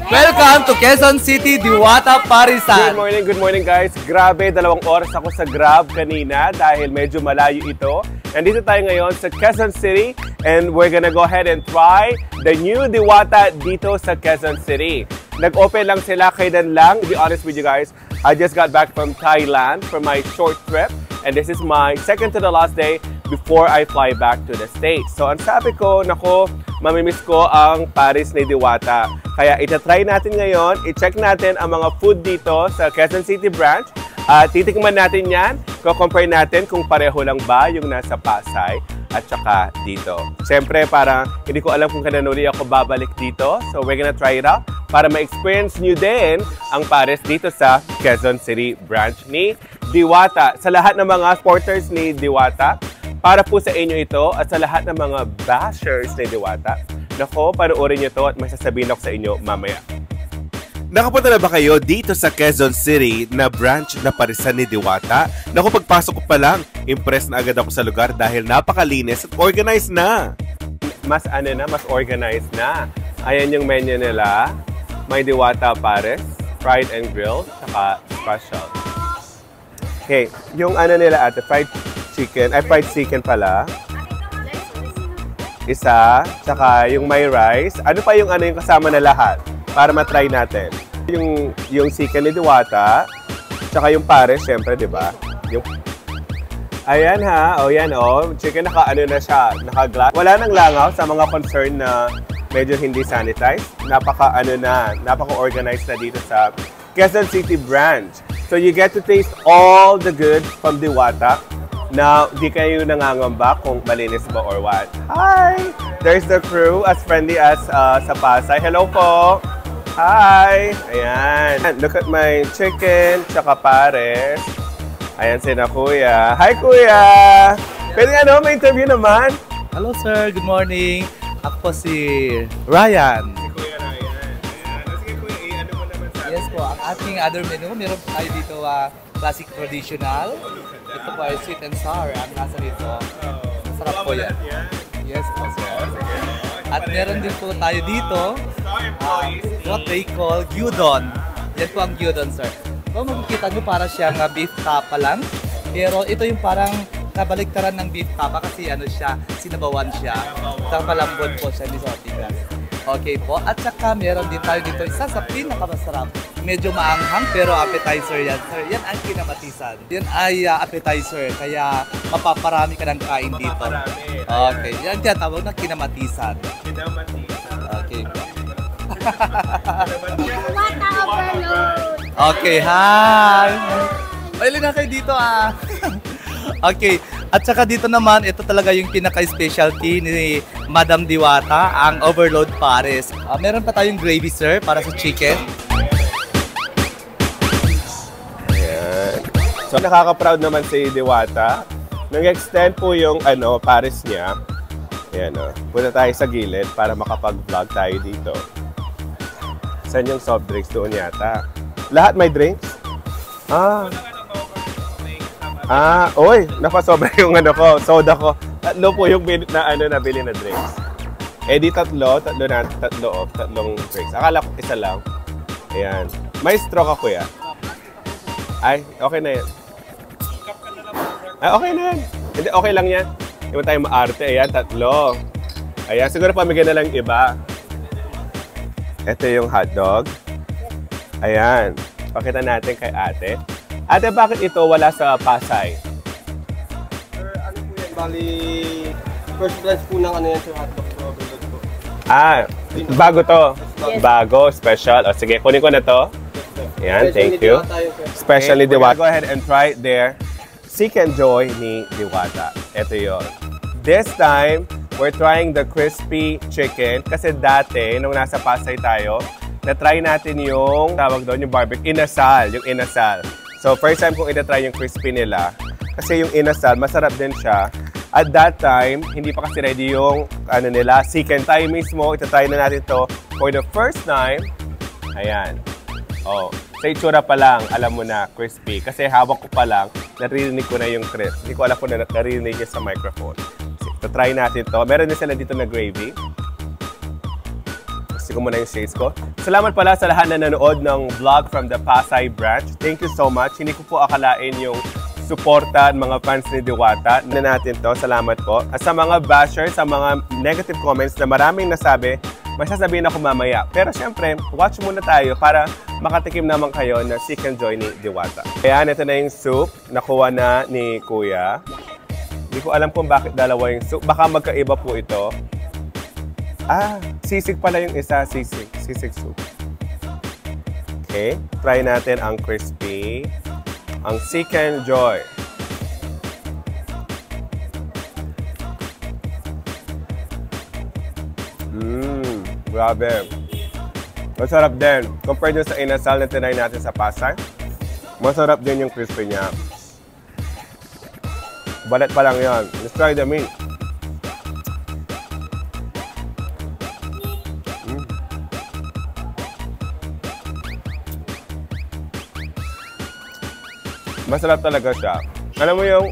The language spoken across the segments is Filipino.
Welcome to Quezon City, Diwata, Parisan. Good morning guys. Grabe, 2 oras ako sa Grab kanina dahil medyo malayo ito. Nandito tayo ngayon sa Quezon City and we're gonna go ahead and try the new Diwata dito sa Quezon City. Nag-open lang sila kailan lang. To be honest with you guys, I just got back from Thailand for my short trip and this is my second to the last day before I fly back to the States. So ang sabi ko, nako, mamimiss ko ang Paris ni Diwata. Kaya itatry natin ngayon, i-check natin ang mga food dito sa Quezon City branch. Titikman natin yan, compare natin kung pareho lang ba yung nasa Pasay at saka dito. Siyempre, parang hindi ko alam kung kailan uli ako babalik dito. So we're gonna try it out para ma-experience nyo din ang Paris dito sa Quezon City branch ni Diwata. Sa lahat ng mga supporters ni Diwata, para po sa inyo ito at sa lahat ng mga bashers ni Diwata. Nako, panoorin nyo ito at may sasabihin ako sa inyo mamaya. Nakapunta na ba kayo dito sa Quezon City na branch na Parisan ni Diwata? Naku, pagpasok ko pa lang, impressed na agad ako sa lugar dahil napakalinis at organized na. Mas organized na. Ayan yung menu nila. May Diwata Paris, fried and grilled, saka special. Okay, yung nila ate, fried chicken pala. Isa, tsaka yung may rice. Ano pa yung yung kasama na lahat? Para matry natin. Yung chicken ni Diwata, tsaka yung Paris, syempre, di ba? Ayan ha, yan chicken na siya, naka-glass. Wala nang langaw sa mga concern na medyo hindi sanitized. Napaka-organized na dito sa Quezon City branch. So you get to taste all the good from Diwata. Now, di kayo nangangamba kung malinis ba or what. Hi! There's the crew as friendly as sa Pasay. Hello po! Hi! Ayan. Look at my chicken, tsaka Pares. Ayan sina Kuya. Hi, Kuya! Pwede may interview naman? Hello sir, good morning. Ako po si Ryan. Si Kuya Ryan. Ayan. Sige Kuya, ano mo naman sa Yes po, ang ating other menu, meron po tayo dito classic traditional. Ito po ay sweet and sour. Ang nasa dito. Masarap po yan. Yes po sir. At meron din po tayo dito what they call gyudon. Yan po ang gyudon sir. Kung makikita nyo para siyang beef tapa lang. Pero ito yung parang nabaligtaran ng beef tapa kasi siya, sinabawan siya. Isang palambon po siya ni Sotigas. Okay po. At saka meron din tayo dito isa sa pinakamasarap. Medyo maanghang pero appetizer yan, sir. Yan ang kinamatisan. Yan ay appetizer. Kaya mapaparami ka ng kain dito. Okay. Yan kaya tawag na kinamatisan. Kinamatisan. Okay po. Diwata overload! Okay, hi! Mailin na kayo dito Okay. At saka dito naman, ito talaga yung pinaka-specialty ni Madam Diwata, ang Overload Pares. Meron pa tayong gravy, sir, para sa chicken. Ayan. So, nakaka-proud naman si Diwata. Nag-extend po yung Pares niya. Ayan punta tayo sa gilid para makapag-vlog tayo dito. Saan yung soft drinks? Doon yata. Lahat may drinks? Oy, napasobra yung ko, soda ko. 3 po yung nabili na drinks. Di tatlong drinks. Akala ko isa lang. Ayan. May straw ka, Kuya. Ay, okay na yan. Okay na yan. Hindi, okay lang yan. Hindi mo tayo maarte. Ayan, 3. Ayan, siguro pamigyan na lang iba. Ito yung hotdog. Ayan. Pakita natin kay ate. Ate, bakit ito wala sa Pasay? Sir, po yan? Bali, first price po ng yan sa hotdog po. Bago to. Yes. Bago, special. Sige, kunin ko na to. Ayan, thank you. Especially Diwata. Go ahead and try their Seek and Joy ni Diwata. Ito yun. This time, we're trying the crispy chicken. Kasi dati, nung nasa Pasay tayo, na-try natin yung, tawag doon, yung barbecue. Inasal. So, first time kong itatry yung crispy nila. Kasi yung inasal, masarap din siya. At that time, hindi pa kasi ready yung nila. Chicken tayo mismo. Itatry na natin to for the first time. Ayan. Sa itsura pa lang, alam mo na, crispy. Kasi hawak ko pa lang, naririnig ko na yung crisp. Hindi ko alam kung naririnig niya sa microphone. So, try natin to. Meron din sila dito na gravy. Ayusin ko muna yung shades ko. Salamat pala sa lahat na nanood ng vlog from the Pasay branch. Thank you so much. Hindi ko po akalain yung suporta at mga fans ni Diwata na natin to. Salamat po. At sa mga bashers, sa mga negative comments na maraming nasabi, may sasabihin ako mamaya. Pero syempre, watch muna tayo para makatikim naman kayo na Seek and Joy ni Diwata. Ayan, ito na yung soup. Nakuha na ni Kuya. Hindi ko alam kung bakit dalawa yung soup. Baka magkaiba po ito. Ah, sisig pala yung isa. Sisig. Sisig soup. Okay. Try natin ang crispy. Ang Seek and Joy. Grabe. Masarap din. Compared sa inasal na tinay natin sa Pasay, masarap din yung crispy niya. Balat pa lang yan. Let's try the meat. Masarap talaga siya. Alam mo yung...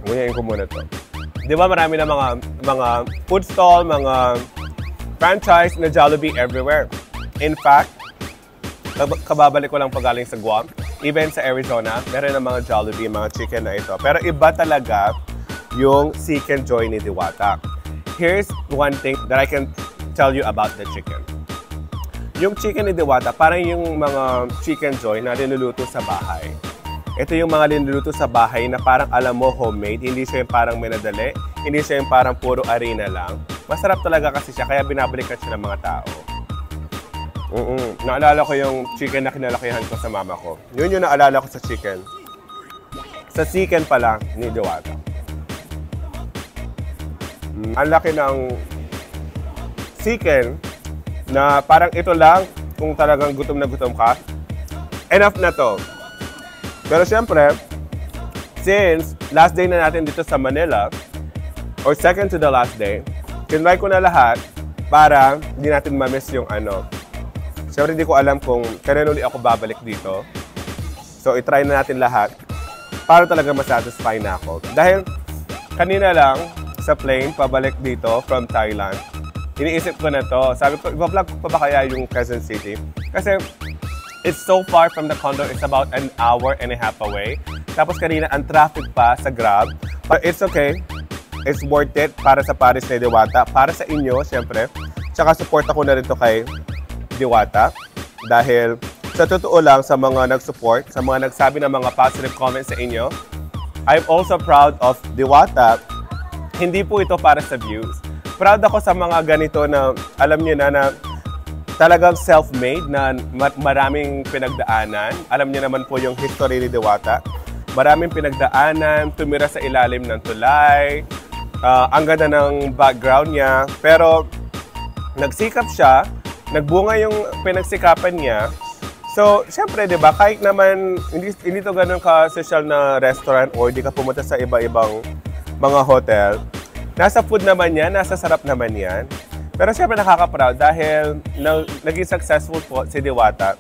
Nguyain ko muna to. Di ba marami na mga food stall, mga franchise na Jollibee everywhere. In fact, kababalik ko lang pagaling sa Guam. Even sa Arizona, meron na mga Jollibee, mga chicken na ito. Pero iba talaga yung Seek and Joy ni Diwata. Here's one thing that I can tell you about the chicken. Yung chicken ni Diwata, parang yung mga Chicken Joy na niluluto sa bahay. Ito yung mga linuluto sa bahay na parang alam mo homemade. Hindi siya yung parang minadali. Hindi siya yung parang puro arena lang. Masarap talaga kasi siya, kaya binabalikan siya ng mga tao. Naalala ko yung chicken na kinalakihan ko sa mama ko. Yun yung naalala ko sa chicken. Sa chicken pala ni Diwata. Ang laki ng chicken na parang ito lang kung talagang gutom na gutom ka. Enough na to. Pero siyempre, since last day na natin dito sa Manila, or second to the last day, tinry ko na lahat para hindi natin ma-miss yung ano. Siyempre, hindi ko alam kung kailan ulit ako babalik dito. So, itry na natin lahat para talaga masatisfy na ako. Dahil kanina lang sa plane, pabalik dito from Thailand, iniisip ko na to. Sabi ko, iba-vlog ko pa ba kaya yung Quezon City? Kasi it's so far from the condo. It's about an hour and a half away. Tapos kanina, ang traffic pa sa Grab. But it's okay. It's worth it para sa Paris ni Diwata. Para sa inyo, siyempre. Tsaka support ako na rin to kay Diwata. Dahil sa totoo lang, sa mga nag-support, sa mga nagsabi ng mga positive comments sa inyo, I'm also proud of Diwata. Hindi po ito para sa views. Proud ako sa mga ganito na alam niyo na talagang self-made na maraming pinagdaanan. Alam niyo naman po yung history ni Diwata. Maraming pinagdaanan, tumira sa ilalim ng tulay. Ang ganda ng background niya. Pero nagsikap siya, nagbunga yung pinagsikapan niya. So, syempre, di ba, kahit naman hindi to ganun ka-social na restaurant or di ka pumunta sa iba-ibang mga hotel, nasa food naman yan, nasa sarap naman yan. Pero siyempre nakaka-proud dahil naging successful po si Diwata.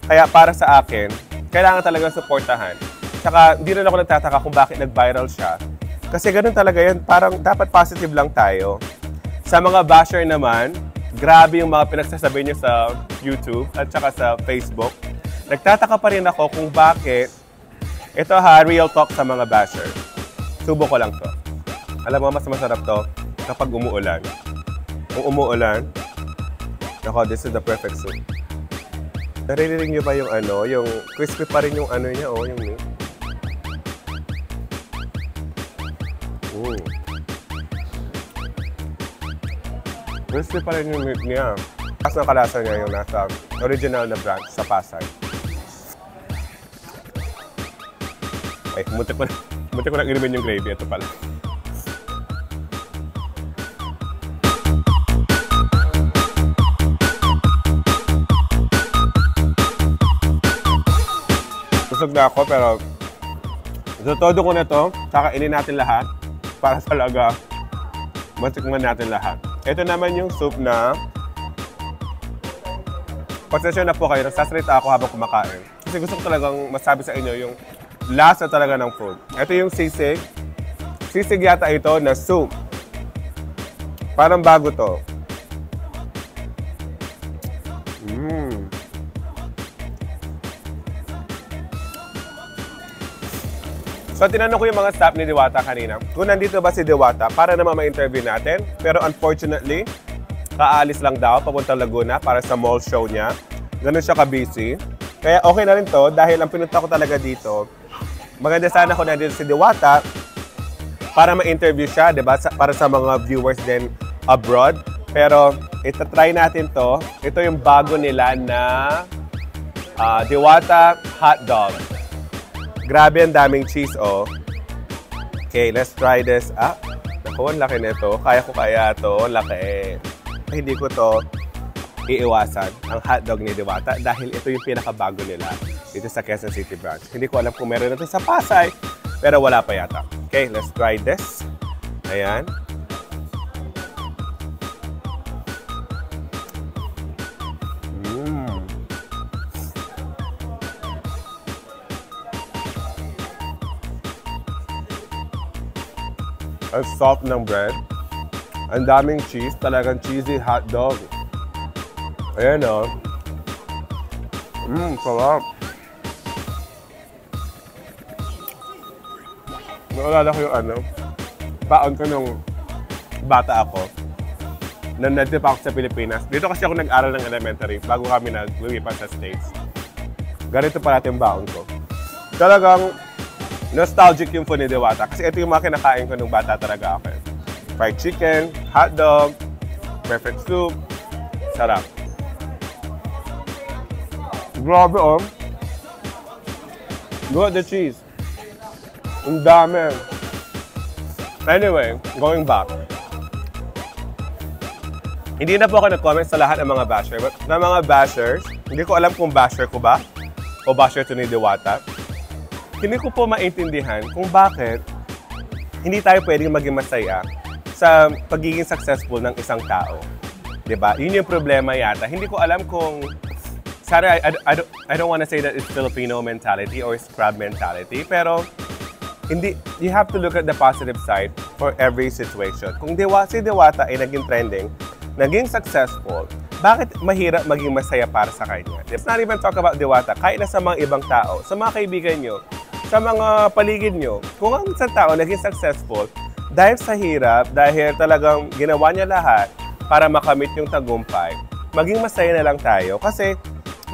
Kaya para sa akin, kailangan talagang suportahan. Tsaka hindi rin ako nagtataka kung bakit nag-viral siya. Kasi ganun talaga yan, parang dapat positive lang tayo. Sa mga basher naman, grabe yung mga pinagsasabi niyo sa YouTube at saka sa Facebook. Nagtataka pa rin ako kung bakit ito real talk sa mga basher. Subo ko lang to. Alam mo, mas masarap to kapag umuulan. Kung umuulan, nako, this is the perfect soup. Naririnig niyo ba yung ano, yung crispy pa rin yung ano niya, oh, yung meat. Crispy pa rin yung meat niya. Mas ng kalasa niya yung nasa original na branch sa Pasay. Ay, muntik ko na inumin yung gravy. Ito pala. Busog na ako, pero todo ko na to. Kakainin natin lahat para talaga matikman natin lahat. Ito naman yung soup na pasensya na po kayo, nagsasalita ako habang kumakain. Kasi gusto ko talagang masabi sa inyo yung lasa talaga ng food. Ito yung sisig. Sisig yata ito na soup. Parang bago to. So, tinanong ko yung mga staff ni Diwata kanina, kung nandito ba si Diwata para naman ma-interview natin. Pero unfortunately, kaalis lang daw, papuntang Laguna para sa mall show niya. Ganun siya ka-busy. Kaya okay na rin to dahil ang pinunta ko talaga dito, maganda sana kung nandito si Diwata para ma-interview siya, diba? Para sa mga viewers din abroad. Pero itatry natin to. Ito yung bago nila na Diwata hotdog. Grabe ang daming cheese, oh. Okay, let's try this. Naku, ang laki nito. Kaya ko kaya to. Laki. Hindi ko to iiwasan, ang hotdog ni Diwata, dahil ito yung pinakabago nila dito sa Quezon City branch. Hindi ko alam kung meron na ito sa Pasay, pero wala pa yata. Okay, let's try this. Ayan. Ang soft ng bread. Ang daming cheese. Talagang cheesy hotdog. Ayan o. Sarap. Naalala ko yung baon ko nung bata ako. Nandito pa ako sa Pilipinas. Dito kasi ako nag-aral ng elementary bago kami nag-lumipat sa States. Ganito pa natin yung baon ko. Talagang nostalgic yung food ni Diwata. Kasi ito yung mga kinakain ko nung bata talaga ako. Fried chicken, hotdog, perfect soup. Sarap. Grabe, oh. Look at the cheese. Ang dami. Anyway, going back. Hindi na po ako nag-comment sa lahat ng mga basher. Na mga bashers, hindi ko alam kung basher ko ba o basher to ni Diwata. Hindi ko po maintindihan kung bakit hindi tayo pwedeng maging masaya sa pagiging successful ng isang tao. Diba? Yun yung problema yata. Hindi ko alam kung... Sorry, I don't want to say that it's Filipino mentality or scrub mentality, pero you have to look at the positive side for every situation. Kung si Diwata ay naging trending, naging successful, bakit mahirap maging masaya para sa kanya? Let's not even talk about Diwata. Kahit na sa mga ibang tao, sa mga kaibigan nyo, sa mga paligid nyo, kung ang isang tao naging successful, dahil sa hirap, dahil talagang ginawa niya lahat para makamit yung tagumpay, maging masaya na lang tayo. Kasi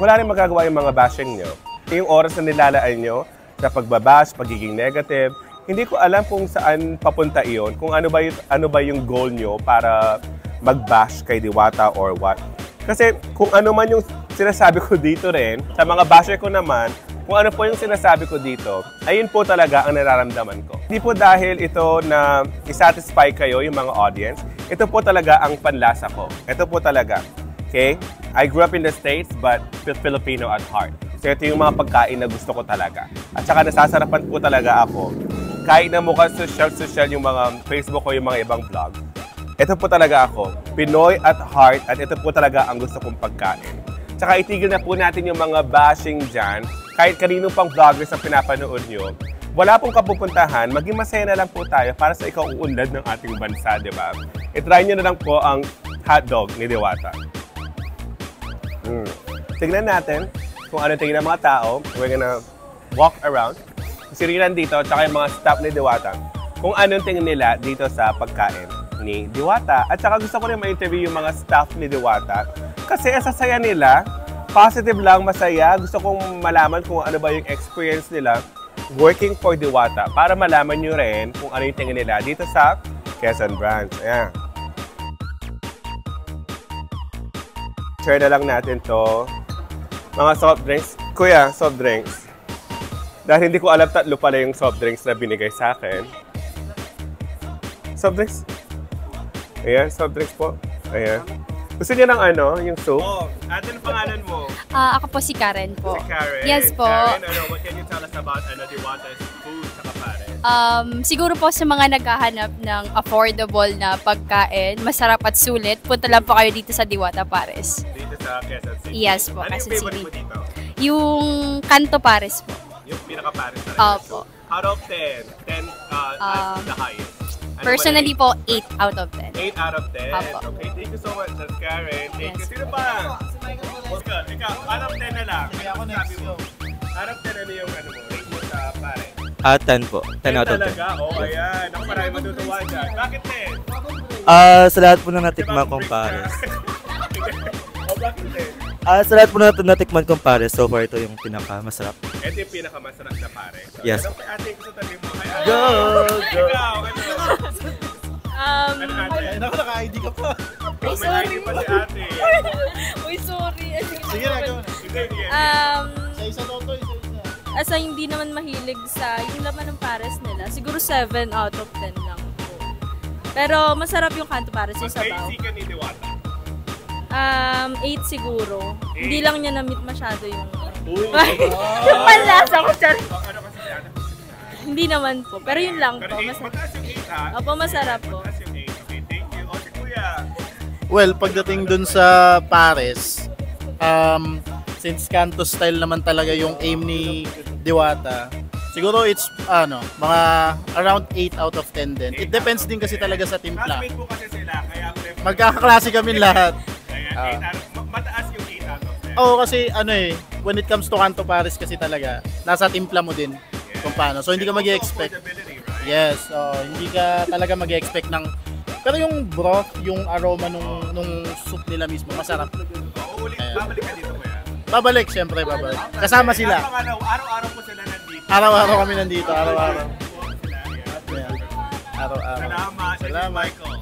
wala rin magagawa yung mga bashing nyo. Yung oras na nilalaan nyo sa pagbabash, pagiging negative, hindi ko alam kung saan papunta iyon, kung ano ba yung goal nyo para mag-bash kay Diwata or what. Kasi kung ano man yung sinasabi ko dito rin, sa mga basher ko naman, kung ano po yung sinasabi ko dito, ayun po talaga ang nararamdaman ko. Hindi po dahil ito na isatisfy kayo, yung mga audience, ito po talaga ang panlasa ko. Ito po talaga. Okay? I grew up in the States, but Filipino at heart. So ito yung mga pagkain na gusto ko talaga. At saka nasasarapan po talaga ako. Kahit na mukhang social yung mga Facebook o yung mga ibang vlog, ito po talaga ako. Pinoy at heart, at ito po talaga ang gusto kong pagkain. Tsaka itigil na po natin yung mga bashing dyan. Kahit kanino pang vloggers ang pinapanood nyo, wala pong kapupuntahan, maging masaya na lang po tayo para sa ikauunlad ng ating bansa, di ba? I-try nyo na lang po ang hotdog ni Diwata. Tignan natin kung ano tingin ng mga tao. We're gonna walk around. Si Rinan dito, tsaka yung mga staff ni Diwata, kung anong tingin nila dito sa pagkain ni Diwata. At saka gusto ko rin ma-interview yung mga staff ni Diwata kasi ang sasaya nila, positive lang, masaya. Gusto kong malaman kung ano ba yung experience nila working for Diwata para malaman nyo rin kung ano yung tingin nila dito sa Quezon branch. Ayan. Share na lang natin to. Mga soft drinks. Kuya, soft drinks. Dahil hindi ko alam, tatlo pala yung soft drinks na binigay sa akin. Soft drinks? Ayan, soft drinks po. Ayan. Gusto niya ng yung soup? Oh, ate, ano pangalan mo? Ako po si Karen po. Si Karen? Yes po. Karen, what can you tell us about Diwata's food sa Pares? Siguro po sa mga naghahanap ng affordable na pagkain, masarap at sulit, punta lang po kayo dito sa Diwata Pares. Dito sa Quezon City? Yes po, Quezon Quezon City. Ano yung favorite City. mo dito? Yung Kanto Pares po. Yung pinaka-Pares talaga. Opo. Out of 10, 10 as the highest. Ano Personally po, 8 out of 10. 8 out of 10. Opo. Okay, thank you so much, Karen. Thank you. Yes. Sino pa? Oscar. ikaw, out of 10 na lang. Kaya ako next mo. Out of 10 ano yung ano mo? Rate mo sa pare? 10 po. 10 out of 10. Talaga? Oo, ayan. Ako marami matutuwa dyan. Bakit 10? Sa lahat po na natikman kong pares. O bakit 10? Sa lahat po na natikman kong pares, so far ito yung pinakamasarap. Ito yung pinakamasarap na pare. So, Yes. Ano kay ate ko sa tabi mo? Kay ate? Go! Ikaw, ano? Ano ate? Naku, naka-ID ka pa. May ID pa si ate. Uy, sorry. Sige na, gawin na. Sige, sige. Isa-isa daw to, isa-isa. Asa hindi naman mahilig sa yung laman ng pares nila. Siguro 7 out of 10 lang po. Pero masarap yung kanto pares yung sabaw. Mag-AC ka ni Diwata. 8 siguro. Hindi lang niya na-meet masyado yung Oh. panlasa ko. Sorry. Ano kasi si ate? Hindi naman po. Pero yun lang Pero po. mataas yung 8 ha? Opo, masarap po. Mataas yung 8. Okay, thank you. O si Kuya. Well, pagdating dun sa pares, since Kanto style naman talaga yung aim ni Diwata, siguro it's mga around 8 out of 10 din. It depends din kasi talaga sa timpla. Classmate ko kasi sila, kaya Magkakaklase kami lahat. Ayan, 8 out of, mataas yung 8 out of 10. Oo, kasi when it comes to Kanto pares kasi talaga, nasa timpla mo din kung paano. So hindi ka mag-expect. Affordability, right? Yes, hindi ka talaga mag-expect ng. Pero yung broth, yung aroma nung soup nila mismo, masarap. Babalik ka dito, Kuya. Babalik, syempre babalik. Kasama sila. Araw-araw po sila nandito. Araw-araw kami nandito, araw-araw. Sila, yeah. Ayan. Araw-araw. Salamat. Salamat. Michael.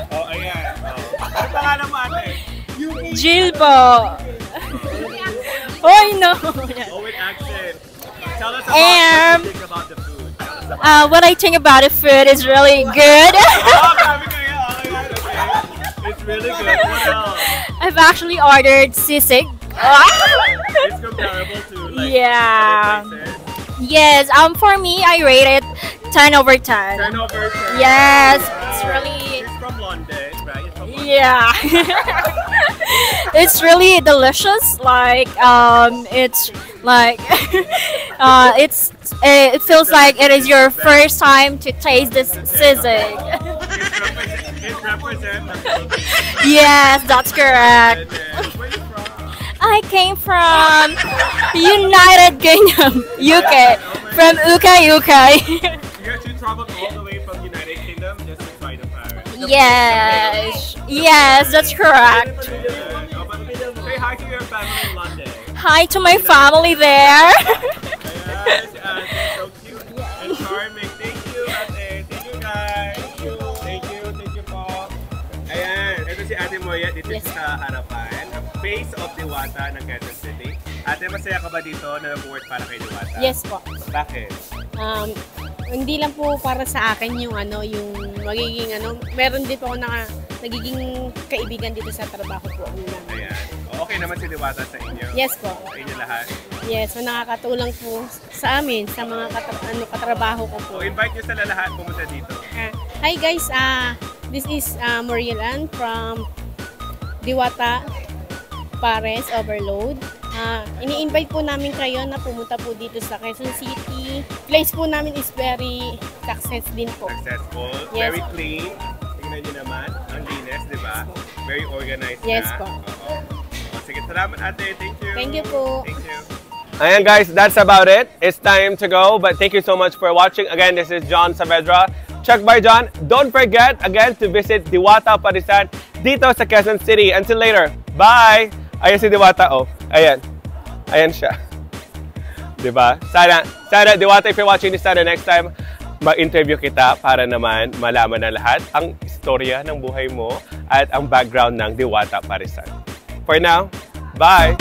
Oh, ayan. Oh. Ano pangalan mo, ate? Jill po. Oy, no. Oh, with accent. Tell us Um, what you think about the food. Tell us about What I think about the food is really good. Oh, grabe kayo. Okay. It's really good. What else? I've actually ordered sisig. It's comparable to like Yeah. other places. Yes, for me, I rate it 10 over 10. 10 over 10. Yes, it's really, It's from London, right? It's from London. yeah. It's really delicious. Like, it's like, it feels like it is your first time to taste this sisig. It represents the Philippines. Yes, that's correct. And then, where you from? I came from United Kingdom, UK. From UK. You actually traveled all the way from United Kingdom just to try the pares. Yes, that's correct. Say hi to your family in London. Hi to my family there. Ayan, si ate, so cute and charming. Thank you, ate. Thank you, guys. Thank you po. Ayan, ito si Ate Moya dito sa harapan. Ang face of Diwata ng Quezon City. Ate, masaya ka ba dito na nag-work para kay Diwata? Yes po. Bakit? Hindi lang po para sa akin yung yung magiging meron din po ako nagiging kaibigan dito sa trabaho po. Ayan. Okay naman si Diwata sa inyo? Yes po. Sa inyo lahat? Yes, so nakakatulong po sa amin, sa mga katrabaho ko po. So, invite nyo sila lahat pumunta dito. Hi guys, this is Muriel Ann from Diwata Pares Overload. Ini-invite po namin kayo na pumunta po dito sa Quezon City. Place po namin is very success din po. Successful, Yes. very clean. Tingnan nyo naman, ang linis, di ba? Very organized Yes na. po. Oo. Sige, salamat ate. Thank you. Thank you po. Thank you. Ayan guys, that's about it. It's time to go, but thank you so much for watching. Again, this is John Saavedra. Check by John. Don't forget, again, to visit Diwata Parisan dito sa Quezon City. Until later. Bye! Ayan si Diwata. Oh, ayan. Ayan siya. Diba? Sana, Diwata, if you're watching this, sana next time, mag-interview kita para naman malaman na lahat ang istorya ng buhay mo at ang background ng Diwata Parisan. For now, bye!